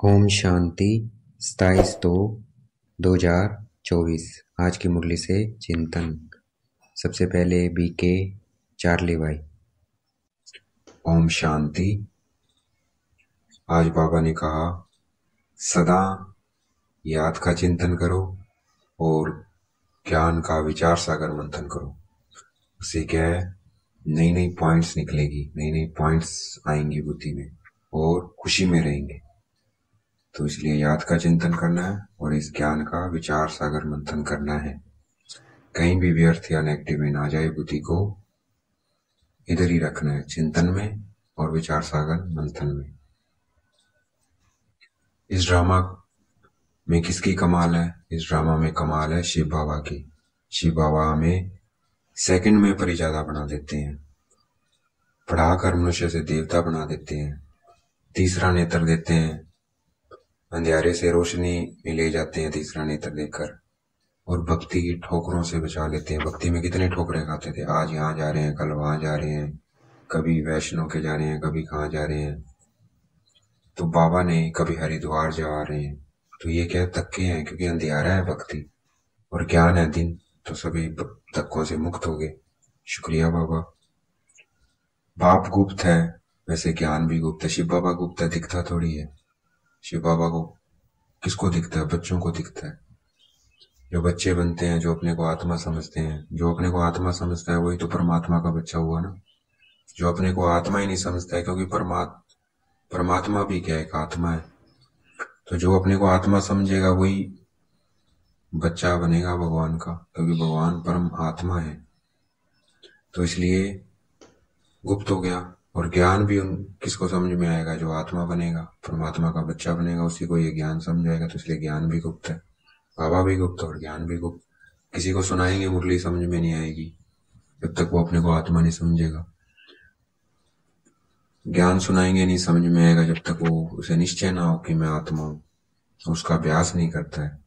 ओम शांति 27/2/2024। आज की मुरली से चिंतन। सबसे पहले बीके चार्ली भाई। ओम शांति। आज बाबा ने कहा सदा याद का चिंतन करो और ज्ञान का विचार सागर मंथन करो। उससे क्या है, नई नई पॉइंट्स निकलेगी, नई नई पॉइंट्स आएंगी बुद्धि में और खुशी में रहेंगे। तो इसलिए याद का चिंतन करना है और इस ज्ञान का विचार सागर मंथन करना है। कहीं भी व्यर्थ या नेगेटिव में ना जाए, बुद्धि को इधर ही रखना है, चिंतन में और विचार सागर मंथन में। इस ड्रामा में किसकी कमाल है? इस ड्रामा में कमाल है शिव बाबा की। शिव बाबा हमें सेकंड में परिजादा बना देते हैं, पढ़ाकर मनुष्य से देवता बना देते हैं, तीसरा नेत्र देते हैं, अंधियारे से रोशनी में ले जाते हैं तीसरा नेत्र देकर, और भक्ति की ठोकरों से बचा लेते हैं। भक्ति में कितने ठोकरें खाते थे, आज यहाँ जा रहे हैं, कल वहां जा रहे हैं, कभी वैष्णो के जा रहे हैं, कभी कहाँ जा रहे हैं। तो बाबा ने कभी हरिद्वार जा रहे हैं, तो ये क्या धक्के हैं, क्योंकि अंधियारा है भक्ति और ज्ञान है दिन, तो सभी धक्कों से मुक्त हो गए। शुक्रिया बाबा। बाप गुप्त है, वैसे ज्ञान भी गुप्त है। शिव बाबा गुप्त है, दिखता थोड़ी है। शिव बाबा को किसको दिखता है? बच्चों को दिखता है। जो बच्चे बनते हैं, जो अपने को आत्मा समझते हैं, जो अपने को आत्मा समझता है वही तो परमात्मा का बच्चा हुआ ना। जो अपने को आत्मा ही नहीं समझता है, क्योंकि परमात्मा भी क्या है, एक आत्मा है। तो जो अपने को आत्मा समझेगा वही बच्चा बनेगा भगवान का, क्योंकि भगवान परम आत्मा है। तो इसलिए गुप्त हो गया। और ज्ञान भी उन किसको समझ में आएगा? जो आत्मा बनेगा, परमात्मा का बच्चा बनेगा, उसी को ये ज्ञान समझ आएगा। तो इसलिए ज्ञान भी गुप्त है, बाबा भी गुप्त और ज्ञान भी गुप्त। किसी को सुनाएंगे मुरली, समझ में नहीं आएगी जब तक वो अपने को आत्मा नहीं समझेगा। ज्ञान सुनाएंगे, नहीं समझ में आएगा जब तक वो उसे निश्चय ना हो कि मैं आत्मा हूं, उसका अभ्यास नहीं करता है,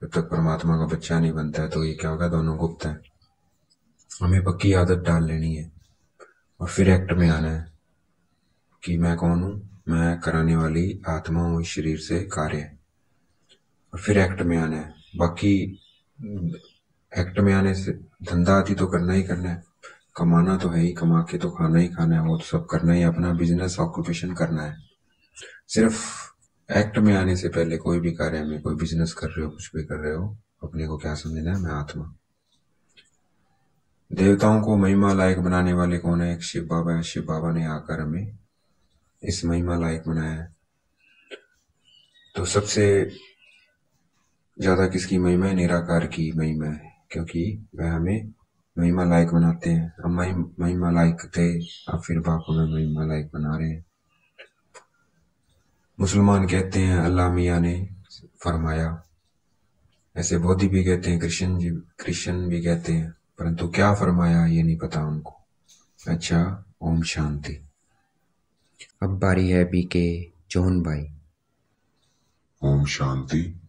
जब तक परमात्मा का बच्चा नहीं बनता है। तो ये क्या होगा, दोनों गुप्त है। हमें पक्की आदत डाल लेनी है और फिर एक्ट में आना है कि मैं कौन हूं, मैं कराने वाली आत्मा हूं इस शरीर से कार्य। और फिर एक्ट में आना है। बाकी एक्ट में आने से धंधा आदि तो करना ही करना है, कमाना तो है ही, कमा के तो खाना ही खाना है, वो तो सब करना ही, अपना बिजनेस ऑक्यूपेशन करना है। सिर्फ एक्ट में आने से पहले कोई भी कार्य में, कोई बिजनेस कर रहे हो, कुछ भी कर रहे हो, अपने को क्या समझना है, मैं आत्मा। देवताओं को महिमा लायक बनाने वाले कौन है? एक शिव बाबा है। शिव बाबा ने आकर हमें इस महिमा लायक बनाया है। तो सबसे ज्यादा किसकी महिमा है? निराकार की महिमा है, क्योंकि वह हमें महिमा लायक बनाते हैं। हम महिमा लायक थे, अब फिर बाप हमें महिमा लायक बना रहे हैं। मुसलमान कहते हैं अल्लाह मियाँ ने फरमाया, ऐसे बौद्ध भी कहते हैं, क्रिश्चियन भी कहते हैं, परंतु क्या फरमाया ये नहीं पता उनको। अच्छा, ओम शांति। अब बारी है बीके जोहन भाई। ओम शांति।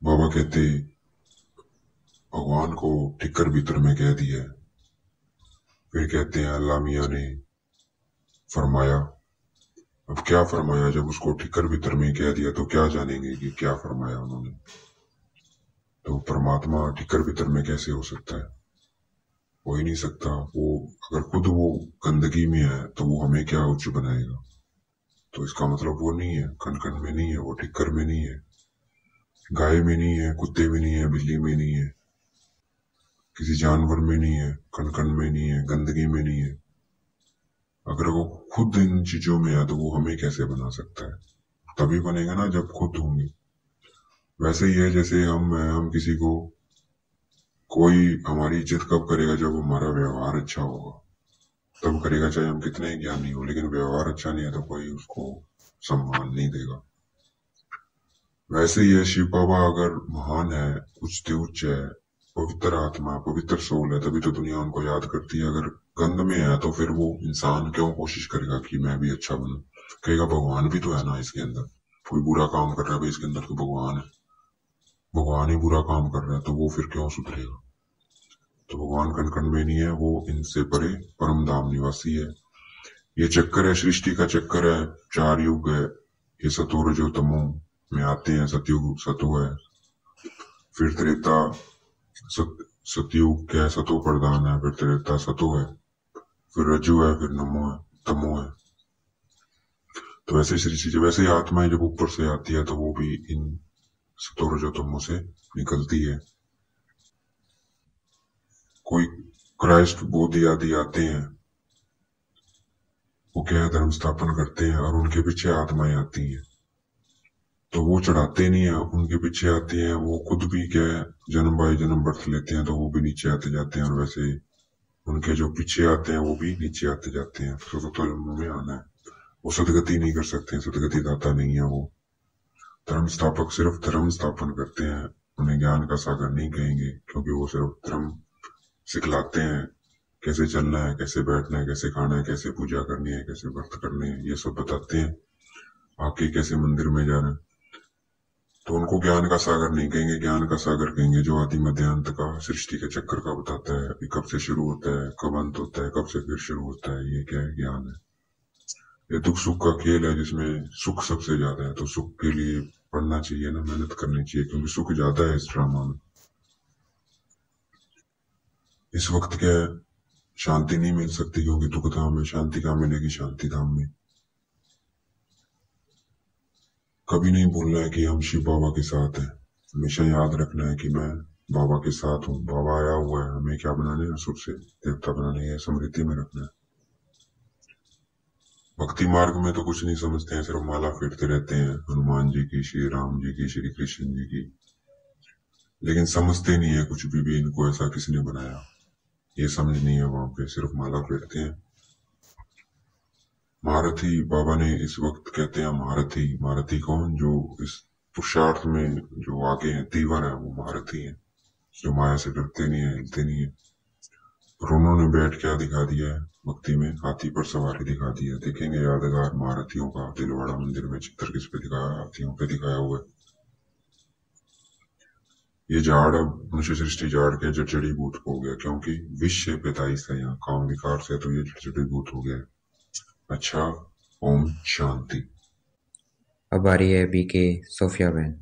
बाबा कहते भगवान को ठिक्कर भीतर में कह दिया। फिर कहते हैं अल्लाह मियाँ ने फरमाया। अब क्या फरमाया? जब उसको ठिक्कर भीतर में कह दिया तो क्या जानेंगे कि क्या फरमाया उन्होंने। तो परमात्मा ठिक्कर भीतर में कैसे हो सकता है? हो ही नहीं सकता। वो अगर खुद वो गंदगी में है तो वो हमें क्या उच्च बनाएगा? तो इसका मतलब वो नहीं है, कण कण में नहीं है, वो ठिक्कर में नहीं है, गाय में नहीं है, कुत्ते में नहीं है, बिल्ली में नहीं है, किसी जानवर में नहीं है, कण कण में नहीं है, गंदगी में नहीं है। अगर वो खुद इन चीजों में है तो वो हमें कैसे बना सकता है? तभी बनेगा ना जब खुद होंगे। वैसे ही है जैसे हम किसी को, कोई हमारी इज्जत कब करेगा? जब हमारा व्यवहार अच्छा होगा तब करेगा, चाहे हम कितने ही ज्ञानी हो, लेकिन व्यवहार अच्छा नहीं है तो कोई उसको सम्मान नहीं देगा। वैसे ही है, शिव बाबा अगर महान है, उच्च उच्च है, पवित्र आत्मा, पवित्र सोल है, तभी तो दुनिया उनको याद करती है। अगर गंद में है तो फिर वो इंसान क्यों कोशिश करेगा कि मैं भी अच्छा बनूं? कहेगा भगवान भी तो है ना इसके अंदर, कोई बुरा काम कर रहा है भाई, इसके अंदर तो भगवान है, भगवान ही बुरा काम कर रहा है, तो वो फिर क्यों सुधरेगा? तो भगवान कण कण में नहीं है, वो इनसे परे परम धाम निवासी है। ये चक्कर है, सृष्टि का चक्कर है। 4 युग है, ये सतो रजो तमो में आते हैं। सतयुग सतो है, फिर त्रेता सतयुग क्या है, सतो प्रधान है, फिर त्रेता सतो है, फिर रजो है, फिर नमो है, तमो है। तो वैसे सृष्टि जब वैसे ही आत्माएं जब ऊपर से आती है तो वो भी इन सतो रजो तमो से निकलती है। कोई क्राइस्ट बोधि आदि आते हैं, वो क्या है, धर्म स्थापन करते हैं और उनके पीछे आत्माएं आती हैं। तो वो चढ़ाते नहीं है, उनके पीछे आती हैं। वो खुद भी क्या है, जन्म बाई जन्म बर्थ लेते हैं, तो वो भी नीचे आते जाते हैं। और वैसे उनके जो पीछे आते हैं वो भी नीचे आते जाते हैं। तो जन्म में आना है, वो सदगति नहीं कर सकते, सदगति दाता नहीं है वो। धर्म स्थापक सिर्फ धर्म स्थापन करते हैं, उन्हें ज्ञान का सागर नहीं कहेंगे, क्योंकि वो सिर्फ धर्म सिखलाते हैं। कैसे चलना है, कैसे बैठना है, कैसे खाना है, कैसे पूजा करनी है, कैसे व्रत करने हैं, ये सब बताते हैं। आके कैसे मंदिर में जाना है, तो उनको ज्ञान का सागर नहीं कहेंगे। ज्ञान का सागर कहेंगे जो आदि मध्य अंत का, सृष्टि के चक्कर का बताता है। अभी कब से शुरू होता है, कब अंत होता है, कब से फिर शुरू होता है, ये क्या है, ज्ञान है। ये दुख सुख का खेल है, जिसमें सुख सबसे ज्यादा है। तो सुख के लिए पढ़ना चाहिए ना, मेहनत करनी चाहिए, क्योंकि सुख ज्यादा है इस ड्रामा में। इस वक्त क्या है, शांति नहीं मिल सकती, क्योंकि दुख धाम में। शांति कहाँ मिलेगी, शांति धाम में। कभी नहीं भूलना है कि हम शिव बाबा के साथ हैं। हमेशा याद रखना है कि मैं बाबा के साथ हूँ। बाबा आया हुआ है, हमें क्या बनाने है, असुर से देवता बनाने है, स्मृति में रखना है। भक्ति मार्ग में तो कुछ नहीं समझते हैं, सिर्फ माला फेरते रहते हैं, हनुमान जी की, श्री राम जी की, श्री कृष्ण जी की, लेकिन समझते नहीं है कुछ भी इनको ऐसा किसने बनाया, ये समझ नहीं है वहां पे, सिर्फ माला फेरते हैं। महारथी बाबा ने इस वक्त कहते हैं महारथी। महारथी कौन, जो इस पुरुषार्थ में जो आगे हैं, तीवर है, वो महारथी है, जो माया से डरते नहीं है, हिलते नहीं है। और उन्होंने बैठ क्या दिखा दिया है भक्ति में, हाथी पर सवारी दिखा दी है। देखेंगे यादगार महारथियों का, दिलवाड़ा मंदिर में चित्र किस पे दिखाया, हाथियों पे दिखाया हुआ है। ये झाड़ अब मनुष्य सृष्टि झाड़ के जड़ी भूत हो गया, क्योंकि विष से पैदाइश है यहाँ, काम विकार से, तो ये जड़ी भूत हो गया। अच्छा, ओम शांति। अब आ रही है बीके सोफिया बहन।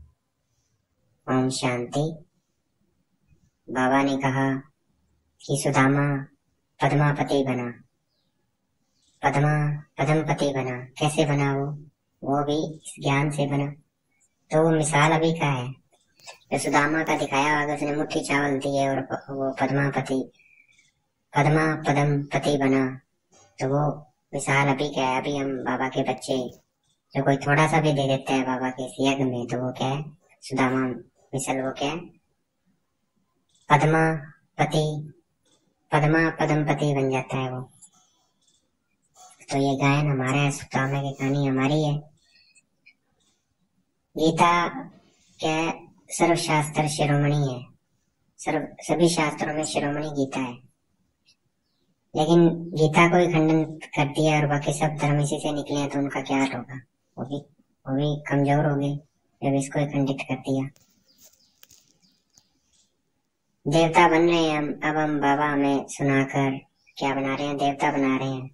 ओम शांति। बाबा ने कहा कि सुदामा पद्मापति बना, पद्मपति बना। कैसे बना वो भी इस ज्ञान से बना। तो वो मिसाल अभी का है, जो सुदामा का दिखाया होगा, उसने मुट्ठी चावल दिए और वो पद्मपति बना। तो वो मिसाल अभी क्या है। अभी हम बाबा के बच्चे, जो कोई थोड़ा सा भी दे देता है बाबा के इस यज्ञ में, तो वो क्या है, सुदामा मिसाल। वो क्या है, पद्मपति बन जाता है वो। तो ये गायन हमारा है, सुदामा की कहानी हमारी है। गीता क्या है, सर्वशास्त्र शिरोमणि है, सभी शास्त्रों में शिरोमणि गीता है। लेकिन गीता को ही खंडन कर दिया और बाकी सब धर्म इसी से निकले हैं, तो उनका क्या होगा, वो भी कमजोर हो गए जब इसको ही खंडित कर दिया। देवता बन रहे हैं हम। अब हम बाबा हमें सुनाकर क्या बना रहे हैं, देवता बना रहे हैं।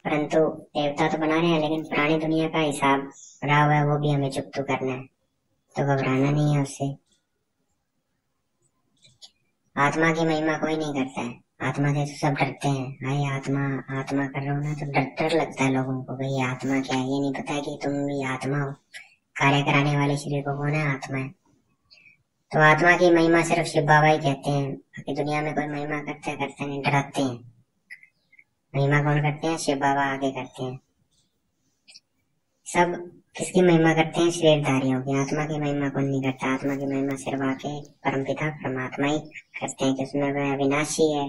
परंतु देवता तो बना रहे हैं, लेकिन पुरानी दुनिया का हिसाब रहा हुआ है, वो भी हमें चुकतू करना है। तो घबराना नहीं है उससे। आत्मा की महिमा कोई नहीं करता है, आत्मा से तो सब डरते हैं। हाय आत्मा कर रहा हूँ ना, तो डर लगता है लोगों को, भाई आत्मा क्या है, ये नहीं पता कि तुम भी आत्मा हो। कार्य कराने वाले शरीर को कौन है, आत्मा है। तो आत्मा की महिमा सिर्फ शिव बाबा ही कहते हैं। बाकी दुनिया में कोई महिमा करते नहीं, डराते हैं। महिमा कौन करते हैं, शिव बाबा आगे करते हैं। सब किसकी महिमा करते हैं, शरीरधारियों की। आत्मा की महिमा कौन नहीं करता। आत्मा की महिमा सिर्फ आके परमपिता परमात्मा ही करते हैं, कि उसमें वह अविनाशी है,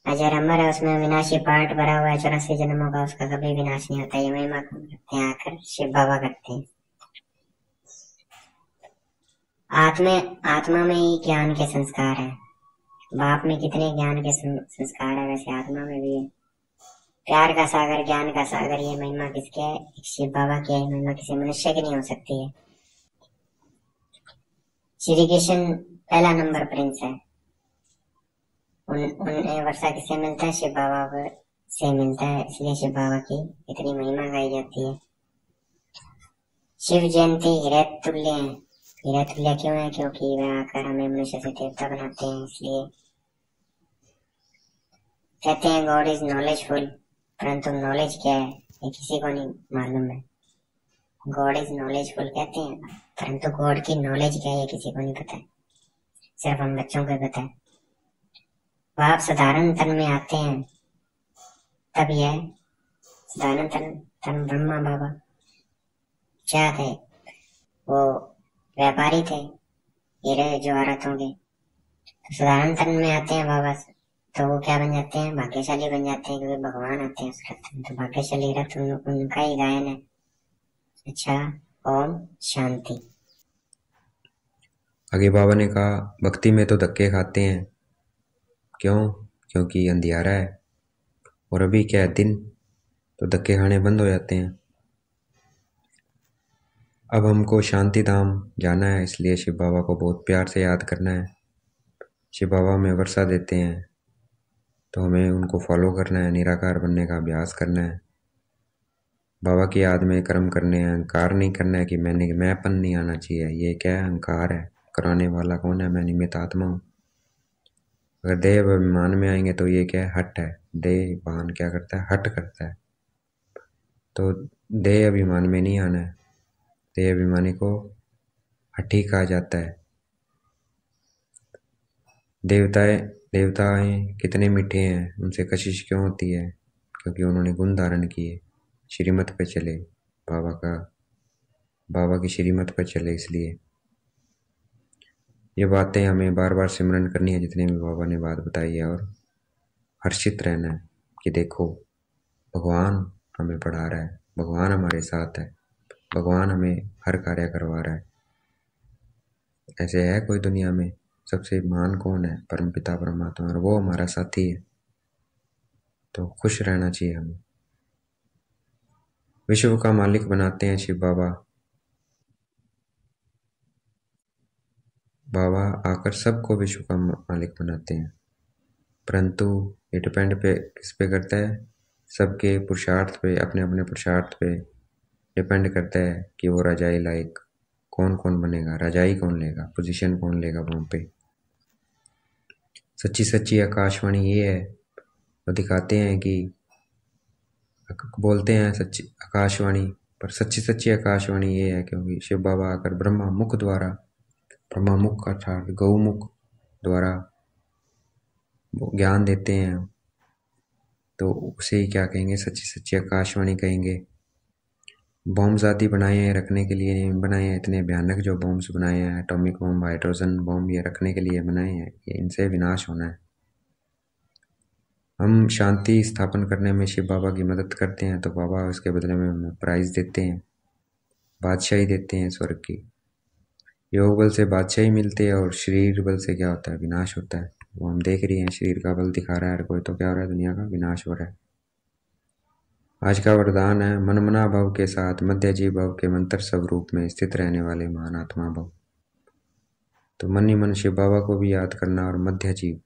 अजर अमर है, उसमें विनाशी पार्ट भरा हुआ है 84 जन्मों का, उसका कभी विनाश नहीं होता। ये महिमा कौन करते हैं, आकर शिव बाबा करते हैं। आत्मा में ही ज्ञान के संस्कार है। बाप में कितने ज्ञान के संस्कार है, वैसे आत्मा में भी है। प्यार का सागर, ज्ञान का सागर, ये महिमा किसके है, शिव बाबा की है। महिमा किसी मनुष्य की नहीं हो सकती है। श्री कृष्ण पहला नंबर प्रिंस है। उन्हें वर्षा किससे मिलता है, शिव बाबा को से मिलता है, इसलिए शिव बाबा की इतनी महिमा गाई जाती है। शिव जयंती हीरे तुल्य है। हीरे तुल्य क्यों है? क्योंकि वे आकर हमें मनुष्य से देवता बनाते हैं, इसलिए कहते हैं गॉड इज नॉलेजफुल। परंतु नॉलेज क्या है ये किसी को नहीं मालूम है। गॉड इज नॉलेजफुल कहते हैं, परंतु गॉड की नॉलेज क्या है ये किसी को नहीं पता है, सिर्फ हम बच्चों को पता है। वह आप साधारण तन में आते हैं, तब यह साधारण तन ब्रह्मा बाबा क्या थे? वो व्यापारी थे हीरे जवाहरातों के। तो साधारण तन में आते हैं बाबा, तो वो क्या बन जाते हैं? भाग्यशाली बन जाते हैं, क्योंकि भगवान आते हैं उस रथ में। तो भाग्यशाली रथ उनका ही गायन है। अच्छा, ओम शांति। आगे बाबा ने कहा, भक्ति में तो धक्के खाते हैं। क्यों? क्योंकि अंधियारा है, और अभी क्या है दिन, तो धक्के खाने बंद हो जाते हैं। अब हमको शांति धाम जाना है, इसलिए शिव बाबा को बहुत प्यार से याद करना है। शिव बाबा हमें वर्षा देते हैं, तो हमें उनको फॉलो करना है, निराकार बनने का अभ्यास करना है, बाबा की याद में कर्म करने हैं। अहंकार नहीं करना है कि मैंपन नहीं आना चाहिए। ये क्या है? अहंकार है। कराने वाला कौन है? मैं निमित्त आत्मा हूँ। अगर देह अभिमान में आएंगे तो ये क्या है? हट है। देह भान क्या करता है? हट करता है। तो देह अभिमान में नहीं आना है। देह अभिमानी को हठी कहा जाता है। देवताएं कितने मीठे हैं, उनसे कशिश क्यों होती है? क्योंकि उन्होंने गुण धारण किए, श्रीमत पे चले, बाबा की श्रीमत पे चले। इसलिए ये बातें हमें बार बार सिमरन करनी है, जितने भी बाबा ने बात बताई है, और हर्षित रहना है कि देखो भगवान हमें पढ़ा रहा है, भगवान हमारे साथ है, भगवान हमें हर कार्य करवा रहा है। ऐसे है कोई दुनिया में? सबसे महान कौन है? परमपिता परमात्मा, और वो हमारा साथी है। तो खुश रहना चाहिए हमें। विश्व का मालिक बनाते हैं शिव बाबा। बाबा आकर सबको विश्व का मालिक बनाते हैं, परंतु ये डिपेंड किस पे करता है? सबके पुरुषार्थ पे, अपने अपने पुरुषार्थ पे डिपेंड करता है कि वो रजाई लायक कौन कौन बनेगा, रजाई कौन लेगा, पोजीशन कौन लेगा वहाँ पे। सच्ची आकाशवाणी ये है, वो दिखाते हैं कि बोलते हैं सच्ची आकाशवाणी, पर सच्ची आकाशवाणी ये है क्योंकि शिव बाबा आकर ब्रह्मा मुख का अर्थात गौमुख द्वारा ज्ञान देते हैं, तो उसे ही क्या कहेंगे? सच्ची आकाशवाणी कहेंगे। बॉम्ब्स आदि बनाए हैं रखने के लिए नहीं बनाए हैं, इतने भयानक जो बॉम्ब्स बनाए हैं, एटॉमिक बॉम्ब, हाइड्रोजन बॉम्ब, ये रखने के लिए बनाए हैं, ये इनसे विनाश होना है। हम शांति स्थापन करने में शिव बाबा की मदद करते हैं, तो बाबा उसके बदले में हमें प्राइज देते हैं, बादशाही देते हैं स्वर्ग की। योग बल से बादशाही मिलती है, और शरीर बल से क्या होता है? विनाश होता है। वो हम देख रही हैं, शरीर का बल दिखा रहा है हर कोई, तो क्या हो रहा है? दुनिया का विनाश हो रहा है। आज का वरदान है, मनमना भव के साथ मध्य जीव भव के मंत्र स्वरूप में स्थित रहने वाले महान आत्मा भव। तो मन ही मन शिव बाबा को भी याद करना, और मध्य जीव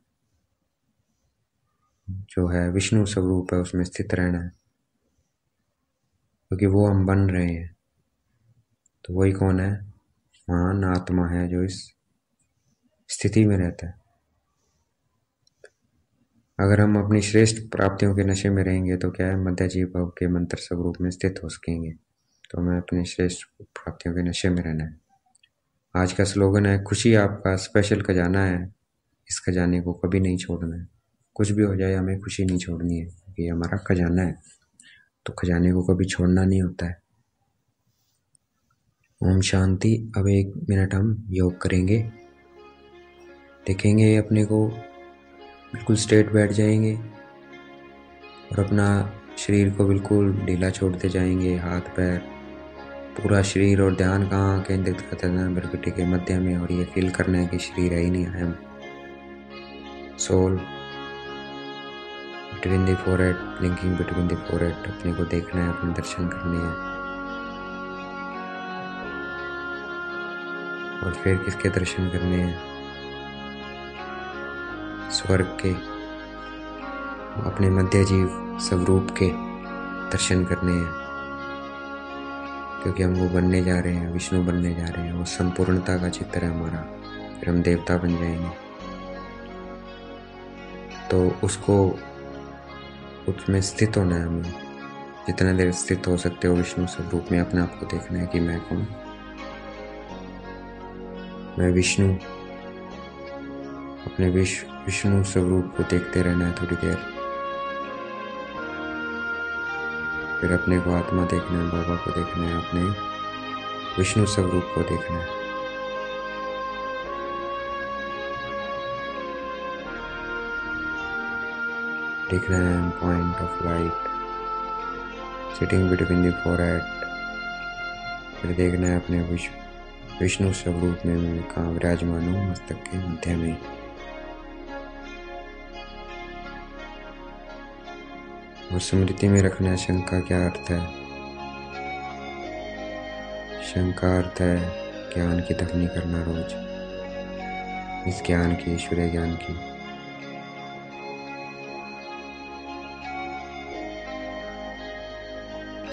जो है विष्णु स्वरूप है उसमें स्थित रहना है, क्योंकि वो हम बन रहे हैं। तो वही कौन है? महान आत्मा है जो इस स्थिति में रहता है। अगर हम अपनी श्रेष्ठ प्राप्तियों के नशे में रहेंगे तो क्या है? मध्य जीव भव के मंत्र स्वरूप में स्थित हो सकेंगे। तो हमें अपनी श्रेष्ठ प्राप्तियों के नशे में रहना है। आज का स्लोगन है, खुशी आपका स्पेशल खजाना है, इस खजाने को कभी नहीं छोड़ना है। कुछ भी हो जाए हमें खुशी नहीं छोड़नी है, क्योंकि हमारा खजाना है, तो खजाने को कभी छोड़ना नहीं होता है। ओम शांति। अब 1 मिनट हम योग करेंगे, देखेंगे अपने को बिल्कुल स्ट्रेट बैठ जाएंगे, और अपना शरीर को बिल्कुल ढीला छोड़ते जाएंगे, हाथ पैर पूरा शरीर, और ध्यान कहाँ केंद्रित करते हैं? भ्रकुटी के मध्य में, और ये फील करना है कि शरीर है ही नहीं, I am soul between the forehead, blinking between the forehead. अपने को देखना है, अपने दर्शन करने हैं। और फिर किसके दर्शन करने हैं? स्वर्ग के, अपने मध्य जीव स्वरूप के दर्शन करने हैं, क्योंकि हम वो बनने जा रहे हैं, विष्णु बनने जा रहे हैं। वो संपूर्णता का चित्र है हमारा, फिर हम देवता बन जाएंगे। तो उसमें स्थित होना है हमें। जितना देर स्थित हो सकते हो विष्णु स्वरूप में अपने आप को देखना है कि मैं कौन, मैं विष्णु। अपने विष्णु स्वरूप को देखते रहना है थोड़ी देर, फिर अपने को आत्मा देखना है, बाबा को देखना है, अपने विष्णु स्वरूप को देखना है। देखना है point of light sitting between the forehead. फिर देखना है अपने विष्णु स्वरूप में मैं कहाँ विराजमान हूँ, मस्तक के मध्य में। और स्मृति में रखना है शंख का क्या अर्थ है। शंख का अर्थ है ज्ञान की ध्वनि करना रोज, इस ज्ञान की, ईश्वरीय ज्ञान की।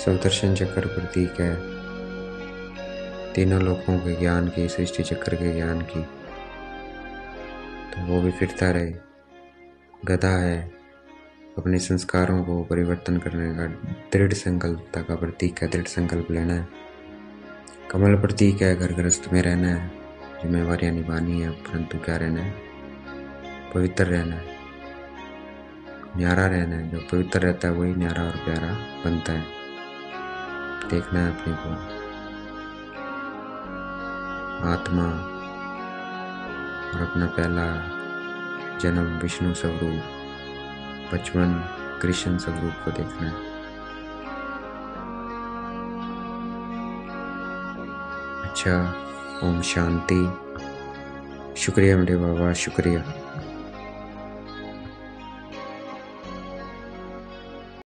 सप्तर्षण चक्र प्रतीक है तीनों लोकों के ज्ञान की, सृष्टि चक्र के ज्ञान की। तो वो भी फिरता रहे। गदा है अपने संस्कारों को परिवर्तन करने का दृढ़ संकल्पता का प्रतीक है, दृढ़ संकल्प लेना है। कमल प्रतीक है घर गृहस्थ में रहना है, जिम्मेवारियां निभानी है, परंतु क्या रहना है, पवित्र रहना है, न्यारा रहना है। जो पवित्र रहता है वही न्यारा और प्यारा बनता है। देखना है अपने को आत्मा और अपना पहला जन्म विष्णु स्वरूप, बचपन कृष्ण स्वरूप को देखना है। अच्छा, ओम शांति। शुक्रिया मेरे बाबा, शुक्रिया।